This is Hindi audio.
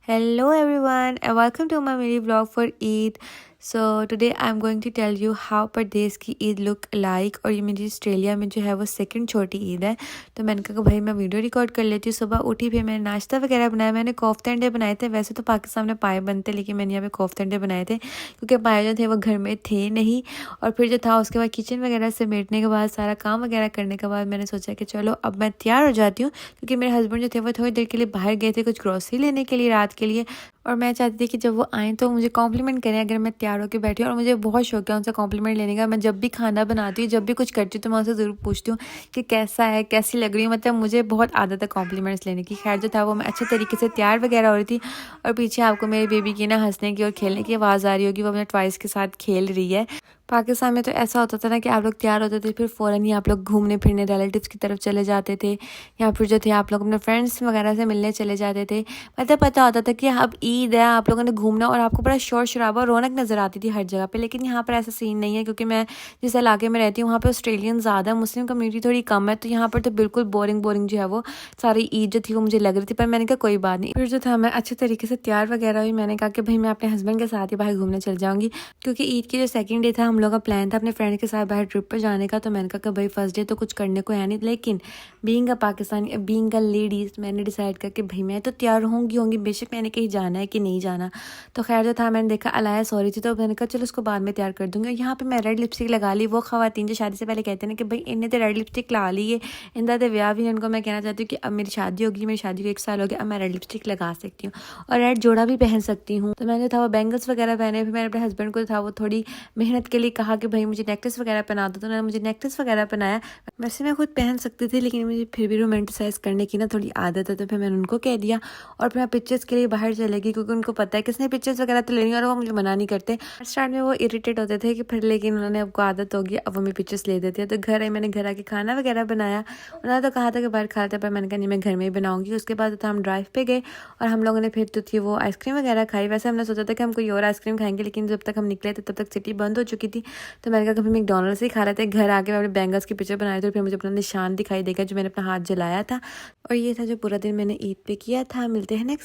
Hello everyone and welcome to my mini vlog for Eid. So today I'm going to tell you how परदेश की ईद लुक लाइक। और ये मेरी ऑस्ट्रेलिया में जो है वो सेकंड छोटी ईद है। तो मैंने कहा भाई मैं वीडियो रिकॉर्ड कर लेती हूँ। सुबह उठी फिर मैंने नाश्ता वगैरह बनाया। मैंने कोफ्ते अंडे बनाए थे। वैसे तो पाकिस्तान में पाए बनते लेकिन मैंने यहाँ पे कोफ्ते अंडे बनाए थे क्योंकि पाए जो थे वो घर में थे नहीं। और फिर जो था उसके बाद किचन वगैरह समेटने के बाद सारा काम वगैरह करने के बाद मैंने सोचा कि चलो अब मैं तैयार हो जाती हूँ क्योंकि मेरे हस्बैंड जो थे वो थोड़ी देर के लिए बाहर गए थे कुछ ग्रोसरी लेने के लिए रात के लिए। और मैं चाहती थी कि जब वो आएँ तो मुझे कॉम्प्लीमेंट करें अगर मैं तैयार होकर बैठी हूँ। और मुझे बहुत शौक है उनसे कॉम्प्लीमेंट लेने का। मैं जब भी खाना बनाती हूँ जब भी कुछ करती हूँ तो मैं उनसे ज़रूर पूछती हूँ कि कैसा है कैसी लग रही हूँ। मतलब मुझे बहुत आदत है कॉम्प्लीमेंट्स लेने की। खैर जो था वो मैं अच्छे तरीके से तैयार वगैरह हो रही थी। और पीछे आपको मेरी बेबी की ना हंसने की और खेलने की आवाज़ आ रही होगी। वो अपने ट्वाइस के साथ खेल रही है। पाकिस्तान में तो ऐसा होता था ना कि आप लोग तैयार होते थे फिर फ़ौरन ही आप लोग घूमने फिरने रिलेटिव्स की तरफ चले जाते थे या फिर जो थे आप लोग अपने फ्रेंड्स वगैरह से मिलने चले जाते थे। मतलब पता होता था कि अब ईद है आप लोगों ने घूमना और आपको बड़ा शोर शराबा और रौनक नज़र आती थी हर जगह पे। लेकिन यहाँ पर ऐसा सीन नहीं है क्योंकि मैं जिस इलाके में रहती हूँ वहाँ पर ऑस्ट्रेलियन ज़्यादा मुस्लिम कम्युनिटी थोड़ी कम है। तो यहाँ पर तो बिल्कुल बोरिंग बोरिंग जो है वो सारी ईद जो थी वो मुझे लग रही थी। पर मैंने कहा कोई बात नहीं। फिर जो था मैं अच्छे तरीके से तैयार वगैरह हुई। मैंने कहा कि भाई मैं अपने हस्बैंड के साथ ही बाहर घूमने चल जाऊँगी क्योंकि ईद की जो सेकंड डे था हम लोग का प्लान था अपने फ्रेंड के साथ बाहर ट्रिप पर जाने का। तो मैंने कहा कि भाई फर्स्ट डे तो कुछ करने को है नहीं लेकिन being a Pakistani being a ladies मैंने डिसाइड करके भाई मैं तो तैयार होंगी बेशक मैंने कहीं जाना है कि नहीं जाना। तो खैर जो था मैंने देखा अलाया सॉरी थी तो मैंने कहा चलो उसको बाद में तैयार कर दूँगी। यहाँ पे मैं रेड लिपस्टिक लगा ली। वो ख़वातीन जो शादी से पहले कहते हैं ना कि भाई इन्हें तो रेड लिपस्टिक ला ली है इंदा तो ब्याह भी। उनको मैं कहना चाहती हूँ कि अब मेरी शादी होगी मेरी शादी को 1 साल हो गया अब मैं रेड लिपस्टिक लगा सकती हूँ और रेड जोड़ा भी पहन सकती हूँ। तो मैंने था वो बैंगल्स वगैरह पहने। फिर मैंने अपने हस्बैंड को था वो थोड़ी मेहनत के लिए कहा कि भाई मुझे नेकलेस वगैरह पहना दो। तो उन्होंने मुझे नेकलेस वगैरह पहनाया। वैसे मैं खुद पहन सकती थी लेकिन मुझे फिर भी रोमांटिसाइज करने की ना थोड़ी आदत है तो फिर मैंने उनको कह दिया। और फिर मैं पिक्चर्स के लिए बाहर चले गई क्योंकि उनको पता है किसने पिक्चर्स वगैरह तो लेनी और वो मुझे मना नहीं करते। स्टार्ट में वो इरिटेट होते थे कि फिर लेकिन उन्होंने आपको आदत होगी अब वो मेरी पिक्चर्स ले देती है। तो घर आई मैंने घर आके खाना वगैरह बनाया। उन्होंने तो कहा था कि बाहर खाते पर मैंने कहा नहीं मैं घर में ही बनाऊंगी। उसके बाद तो हम ड्राइव पे गए और हम लोगों ने फिर तो थी वो आइसक्रीम वगैरह खाई। वैसे हमने सोचा था कि हम कोई और आइसक्रीम खाएंगे लेकिन जब तक हम निकले थे तब तक सिटी बंद हो चुकी थी। तो मैंने कहा कभी मैकडॉनल्ड्स ही खा रहे थे। घर आके मैं अपने बैंगल्स की पिक्चर बनाई थी फिर मुझे अपना निशान दिखाई देगा जो मैंने अपना हाथ जलाया था। और ये था जो पूरा दिन मैंने ईद पे किया था। मिलते हैं नेक्स्ट।